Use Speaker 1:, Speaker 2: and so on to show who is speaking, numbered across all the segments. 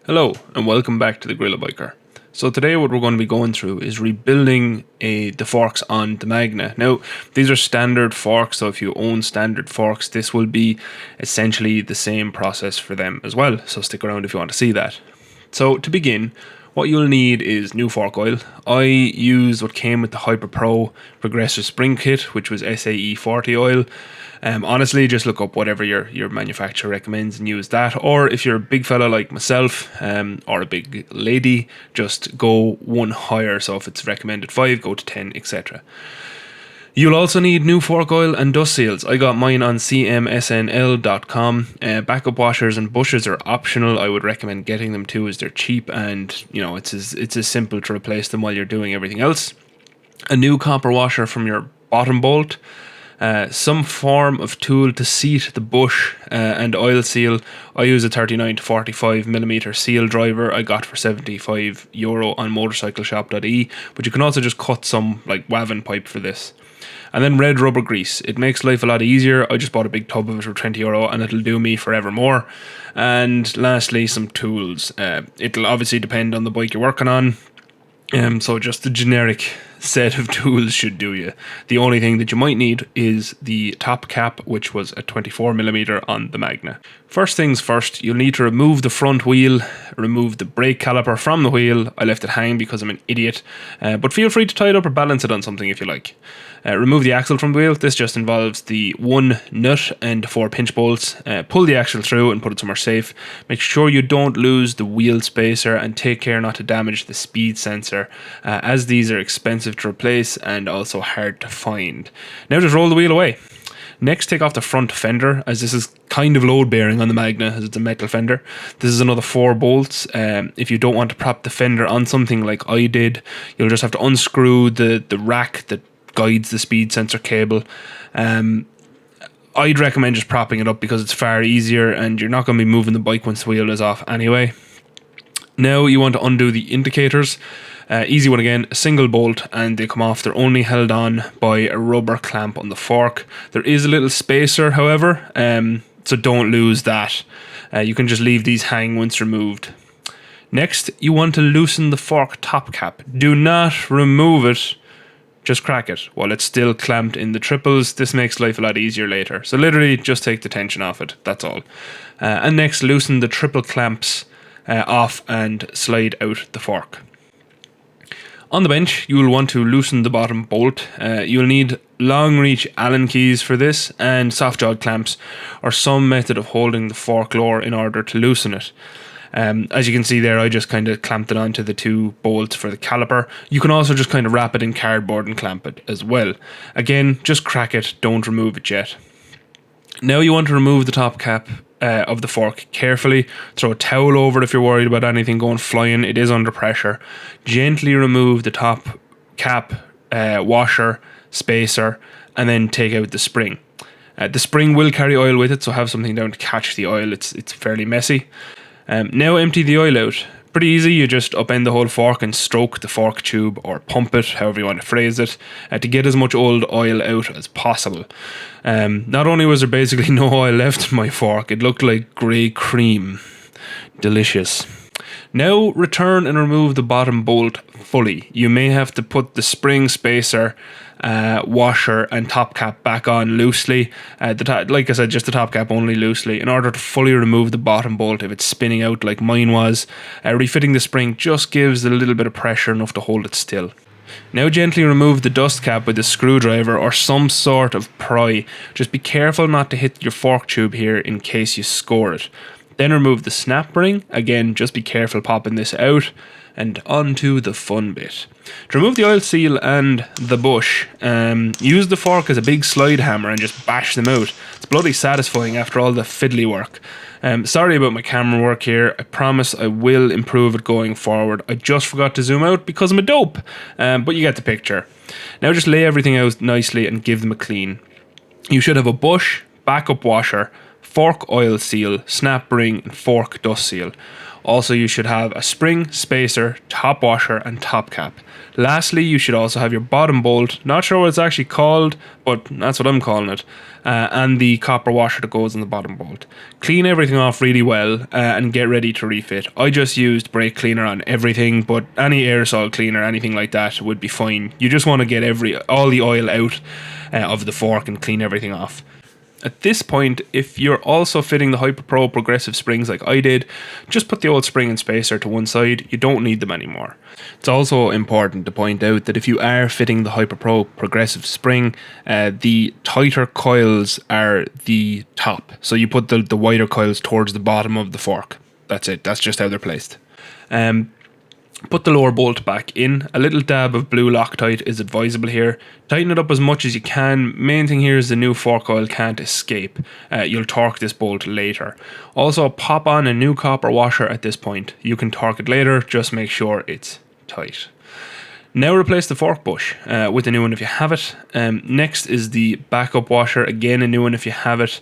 Speaker 1: Hello and welcome back to the GorillaBiker. So today what we're going to be going through is rebuilding the forks on the Magna. Now these are standard forks, so if you own standard forks this will be essentially the same process for them as well, so stick around if you want to see that. So to begin, what you'll need is new fork oil. I used what came with the Hyperpro Progressive Spring kit, which was SAE 40 oil. Honestly, just look up whatever your manufacturer recommends and use that. Or if you're a big fella like myself, or a big lady, just go one higher. So if it's recommended 5, go to 10, etc. You'll also need new fork oil and dust seals. I got mine on cmsnl.com. Backup washers and bushes are optional. I would recommend getting them too, as they're cheap and it's as simple to replace them while you're doing everything else. A new copper washer from your bottom bolt. Some form of tool to seat the bush and oil seal. I use a 39 to 45 millimeter seal driver I got for €75 on motorcycleshop.ie, but you can also just cut some like Wavin pipe for this. And then red rubber grease. It makes life a lot easier. I just bought a big tub of it for €20 and it'll do me forevermore. And lastly, some tools. It'll obviously depend on the bike you're working on. So just the generic set of tools should do you. The only thing that you might need is the top cap, which was a 24mm on the Magna. First things first, you'll need to remove the front wheel, remove the brake caliper from the wheel. I left it hang because I'm an idiot, but feel free to tie it up or balance it on something if you like. Remove the axle from the wheel. This just involves the 1 nut and 4 pinch bolts. Pull the axle through and put it somewhere safe. Make sure you don't lose the wheel spacer and take care not to damage the speed sensor, as these are expensive to replace and also hard to find. Now just roll the wheel away. Next, take off the front fender, as this is kind of load bearing on the Magna as it's a metal fender. This is another 4 bolts. If you don't want to prop the fender on something like I did, you'll just have to unscrew the rack that guides the speed sensor cable. I'd recommend just propping it up because it's far easier and you're not going to be moving the bike once the wheel is off anyway. Now you want to undo the indicators. Easy one again, a single bolt and they come off. They're only held on by a rubber clamp on the fork. There is a little spacer however, so don't lose that. You can just leave these hang once removed. Next, you want to loosen the fork top cap. Do not remove it, just crack it while it's still clamped in the triples. This makes life a lot easier later. So literally just take the tension off it, that's all. And next, loosen the triple clamps off and slide out the fork. On the bench, you will want to loosen the bottom bolt. You'll need long reach Allen keys for this and soft jawed clamps or some method of holding the fork lower in order to loosen it. As you can see there, I just kind of clamped it onto the 2 bolts for the caliper. You can also just kind of wrap it in cardboard and clamp it as well. Again, just crack it, don't remove it yet. Now you want to remove the top cap of the fork carefully. Throw a towel over it if you're worried about anything going flying. It is under pressure. Gently remove the top cap, washer, spacer, and then take out the spring. The spring will carry oil with it, so have something down to catch the oil. It's fairly messy. Now empty the oil out. Pretty easy, you just upend the whole fork and stroke the fork tube or pump it, however you want to phrase it, to get as much old oil out as possible. Not only was there basically no oil left in my fork, it looked like grey cream. Delicious. Now return and remove the bottom bolt fully. You may have to put the spring spacer, washer and top cap back on loosely. Like I said, just the top cap only loosely in order to fully remove the bottom bolt if it's spinning out like mine was. Refitting the spring just gives a little bit of pressure enough to hold it still. Now gently remove the dust cap with a screwdriver or some sort of pry. Just be careful not to hit your fork tube here in case you score it. Then remove the snap ring. Again, just be careful popping this out. And on to the fun bit. To remove the oil seal and the bush, use the fork as a big slide hammer and just bash them out. It's bloody satisfying after all the fiddly work. Sorry about my camera work here. I promise I will improve it going forward. I just forgot to zoom out because I'm a dope. But you get the picture. Now just lay everything out nicely and give them a clean. You should have a bush, backup washer, fork oil seal, snap ring, and fork dust seal. Also, you should have a spring, spacer, top washer, and top cap. Lastly, you should also have your bottom bolt, not sure what it's actually called, but that's what I'm calling it, and the copper washer that goes in the bottom bolt. Clean everything off really well and get ready to refit. I just used brake cleaner on everything, but any aerosol cleaner, anything like that would be fine. You just want to get all the oil out of the fork and clean everything off. At this point, if you're also fitting the Hyperpro Progressive Springs like I did, just put the old spring and spacer to one side. You don't need them anymore. It's also important to point out that if you are fitting the Hyperpro Progressive Spring, the tighter coils are the top. So you put the wider coils towards the bottom of the fork. That's it. That's just how they're placed. Put the lower bolt back in. A little dab of blue Loctite is advisable here. Tighten it up as much as you can. Main thing here is the new fork oil can't escape. You'll torque this bolt later. Also, pop on a new copper washer at this point. You can torque it later, just make sure it's tight. Now replace the fork bush with a new one if you have it. Next is the backup washer, again a new one if you have it.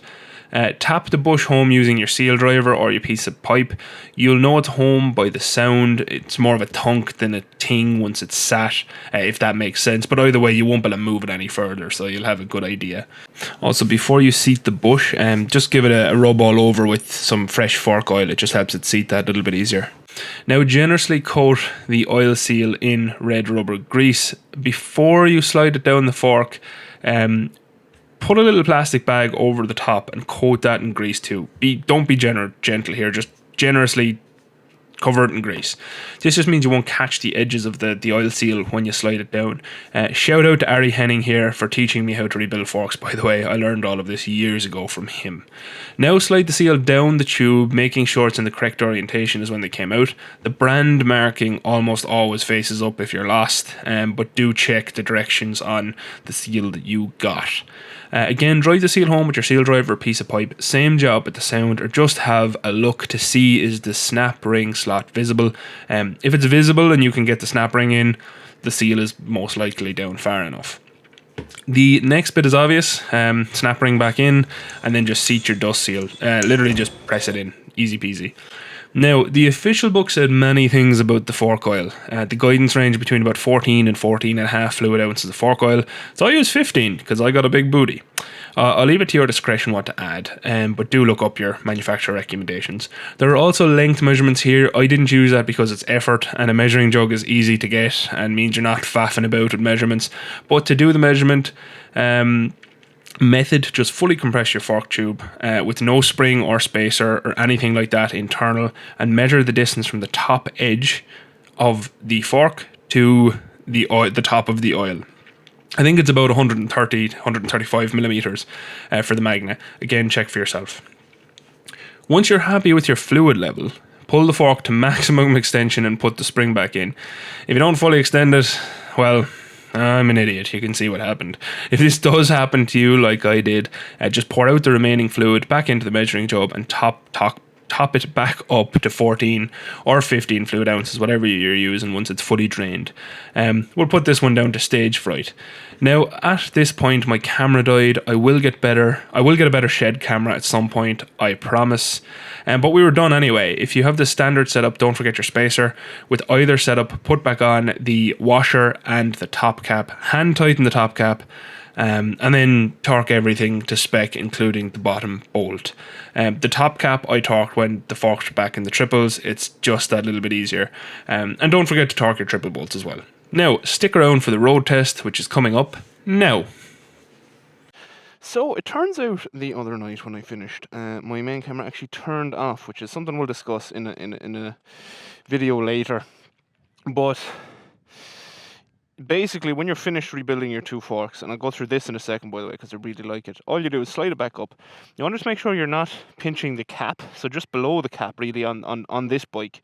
Speaker 1: Tap the bush home using your seal driver or your piece of pipe. You'll know it's home by the sound. It's more of a thunk than a ting once it's sat, if that makes sense. But either way, you won't be able to move it any further, so you'll have a good idea. Also, before you seat the bush, just give it a rub all over with some fresh fork oil. It just helps it seat that a little bit easier. Now generously coat the oil seal in red rubber grease. Before you slide it down the fork, put a little plastic bag over the top and coat that in grease too. Don't be gentle here, just generously cover it in grease. This just means you won't catch the edges of the oil seal when you slide it down. Shout out to Ari Henning here for teaching me how to rebuild forks, by the way. I learned all of this years ago from him. Now slide the seal down the tube, making sure it's in the correct orientation as when they came out. The brand marking almost always faces up if you're lost, but do check the directions on the seal that you got. Again, drive the seal home with your seal driver or piece of pipe. Same job with the sound, or just have a look to see is the snap ring slot visible. If it's visible and you can get the snap ring in, the seal is most likely down far enough. The next bit is obvious. Snap ring back in and then just seat your dust seal. Literally just press it in. Easy peasy. Now, the official book said many things about the fork oil. The guidance range between about 14 and 14.5 fluid ounces of fork oil. So I use 15 because I got a big booty. I'll leave it to your discretion what to add, but do look up your manufacturer recommendations. There are also length measurements here. I didn't use that because it's effort, and a measuring jug is easy to get and means you're not faffing about with measurements. But to do the measurement method, just fully compress your fork tube with no spring or spacer or anything like that internal, and measure the distance from the top edge of the fork to the top of the oil. I think it's about 135 millimeters for the Magna. Again, check for yourself. Once you're happy with your fluid level, pull the fork to maximum extension and put the spring back in. If you don't fully extend it, well, I'm an idiot. You can see what happened. If this does happen to you like I did, just pour out the remaining fluid back into the measuring tube and top it back up to 14 or 15 fluid ounces, whatever you're using, once it's fully drained. We'll put this one down to stage fright. Now, at this point, my camera died. I will get a better shed camera at some point, I promise. But we were done anyway. If you have the standard setup, don't forget your spacer. With either setup, put back on the washer and the top cap. Hand tighten the top cap. And then torque everything to spec, including the bottom bolt. The top cap I torqued when the forks were back in the triples. It's just that little bit easier. And don't forget to torque your triple bolts as well. Now, stick around for the road test, which is coming up now. So it turns out the other night when I finished, my main camera actually turned off, which is something we'll discuss in a video later. But basically, when you're finished rebuilding your two forks, and I'll go through this in a second, by the way, because I really like it, all you do is slide it back up. You want to just make sure you're not pinching the cap, so just below the cap, really, on this bike,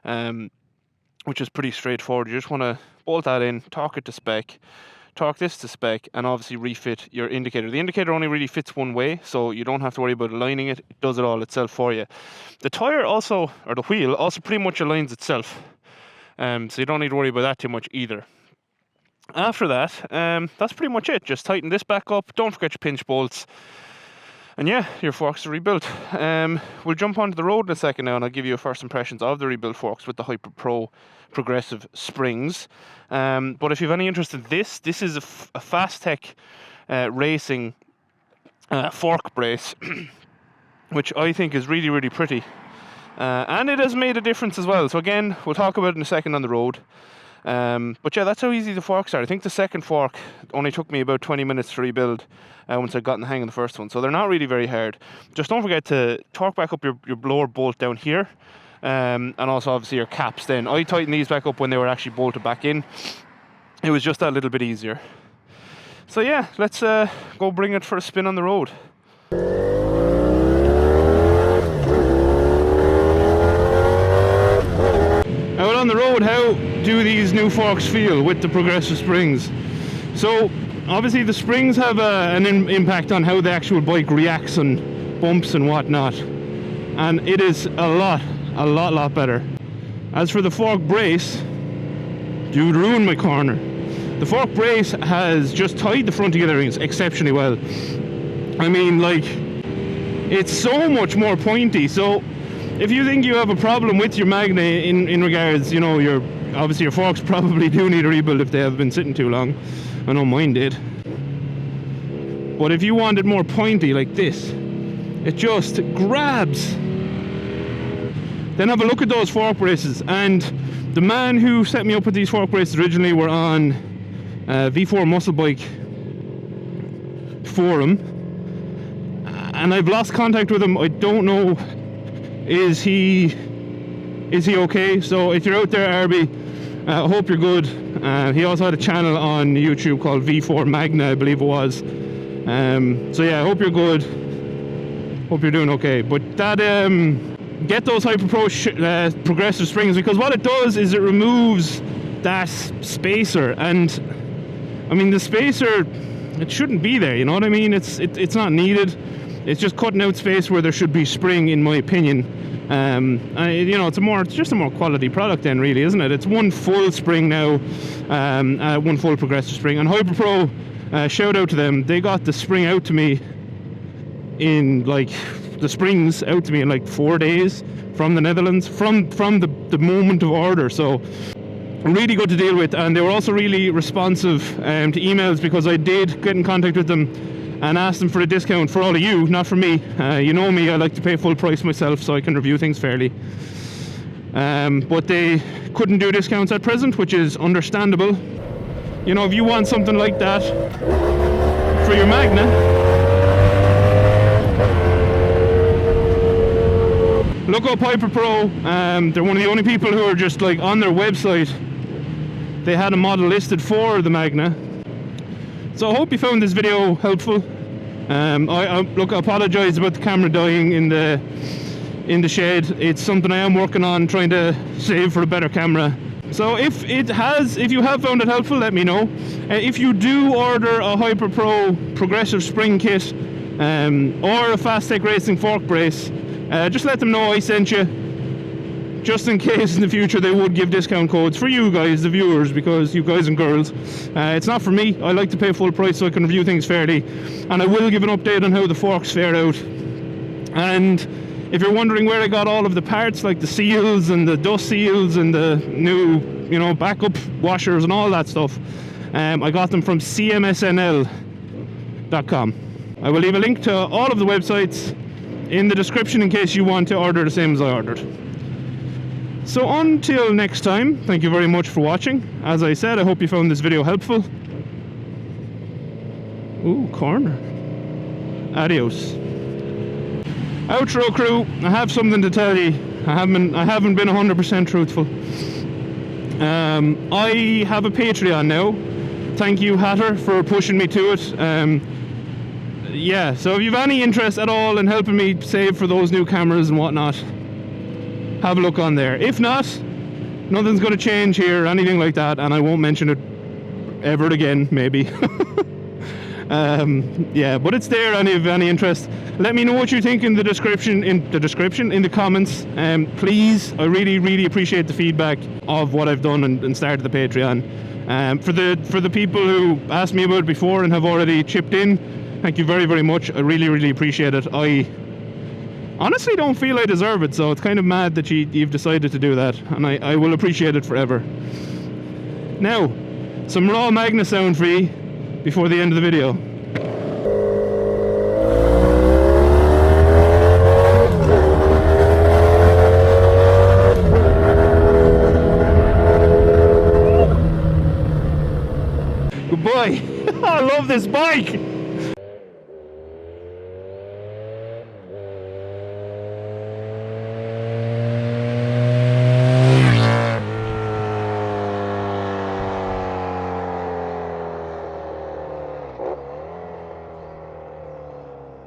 Speaker 1: which is pretty straightforward. You just want to bolt that in, torque it to spec, torque this to spec, and obviously refit your indicator. The indicator only really fits one way, so you don't have to worry about aligning it. It does it all itself for you. The tire also, or the wheel, also pretty much aligns itself, so you don't need to worry about that too much either. After that, that's pretty much it. Just tighten this back up. Don't forget your pinch bolts. And yeah, your forks are rebuilt. We'll jump onto the road in a second now, and I'll give you first impressions of the rebuilt forks with the Hyperpro Progressive Springs. But if you have any interest in this is a Fastech racing fork brace, which I think is really, really pretty. And it has made a difference as well. So again, we'll talk about it in a second on the road. But yeah, that's how easy the forks are. I think the second fork only took me about 20 minutes to rebuild once I'd gotten the hang of the first one. So they're not really very hard. Just don't forget to torque back up your blower bolt down here. And also obviously your caps then. I tightened these back up when they were actually bolted back in. It was just that little bit easier. So yeah, let's go bring it for a spin on the road. Out on the road, how do these new forks feel with the progressive springs? So obviously the springs have an impact on how the actual bike reacts on bumps and whatnot, and it is a lot better. As for the fork brace, dude, ruined my corner. The fork brace has just tied the front together exceptionally well. I mean, like, it's so much more pointy. So if you think you have a problem with your Magna in regards, you know, obviously your forks probably do need a rebuild if they have been sitting too long. I know mine did. But if you want it more pointy like this, it just grabs. Then have a look at those fork braces. And the man who set me up with these fork braces originally were on V4 Muscle Bike forum. And I've lost contact with him. I don't know, is he okay? So if you're out there, Arby, I hope you're good. He also had a channel on YouTube called V4 Magna, I believe it was. So yeah, I hope you're good. Hope you're doing okay. But that get those Hyperpro progressive springs, because what it does is it removes that spacer. And I mean, the spacer, it shouldn't be there, you know what I mean? It's not needed. It's just cutting out space where there should be spring, in my opinion. You know, it's just a more quality product then, really, isn't it? It's one full spring now, one full progressive spring. And Hyperpro, shout out to them. They got the spring out to me in like 4 days from the Netherlands, from the moment of order. So really good to deal with. And they were also really responsive to emails, because I did get in contact with them and asked them for a discount for all of you, not for me. You know me, I like to pay full price myself so I can review things fairly. But they couldn't do discounts at present, which is understandable. You know, if you want something like that for your Magna, look up Hyperpro. They're one of the only people who are just like on their website. They had a model listed for the Magna. So I hope you found this video helpful. I apologise about the camera dying in the shed. It's something I am working on, trying to save for a better camera. So if you have found it helpful, let me know. If you do order a Hyperpro progressive spring kit or a Fastech racing fork brace, just let them know I sent you, just in case in the future they would give discount codes for you guys, the viewers, because you guys and girls. It's not for me. I like to pay full price so I can review things fairly, and I will give an update on how the forks fare out. And if you're wondering where I got all of the parts, like the seals and the dust seals and the new, you know, backup washers and all that stuff, I got them from cmsnl.com. I will leave a link to all of the websites in the description in case you want to order the same as I ordered. So until next time, thank you very much for watching. As I said, I hope you found this video helpful. Ooh, corner. Adios. Outro crew, I have something to tell you. I haven't been 100% truthful. I have a Patreon now. Thank you, Hatter, for pushing me to it. Yeah, so if you have any interest at all in helping me save for those new cameras and whatnot, have a look on there. If not, nothing's going to change here or anything like that, and I won't mention it ever again, maybe. Yeah, but it's there, and if you have any interest, let me know what you think in the description, in the comments. Please, I really appreciate the feedback of what I've done and started the Patreon. For the people who asked me about it before and have already chipped in, Thank you very, very much. I really, really appreciate it. I honestly don't feel I deserve it, so it's kind of mad that you've decided to do that, and I will appreciate it forever. Now, some raw Magna sound for you before the end of the video. Good boy. I love this bike.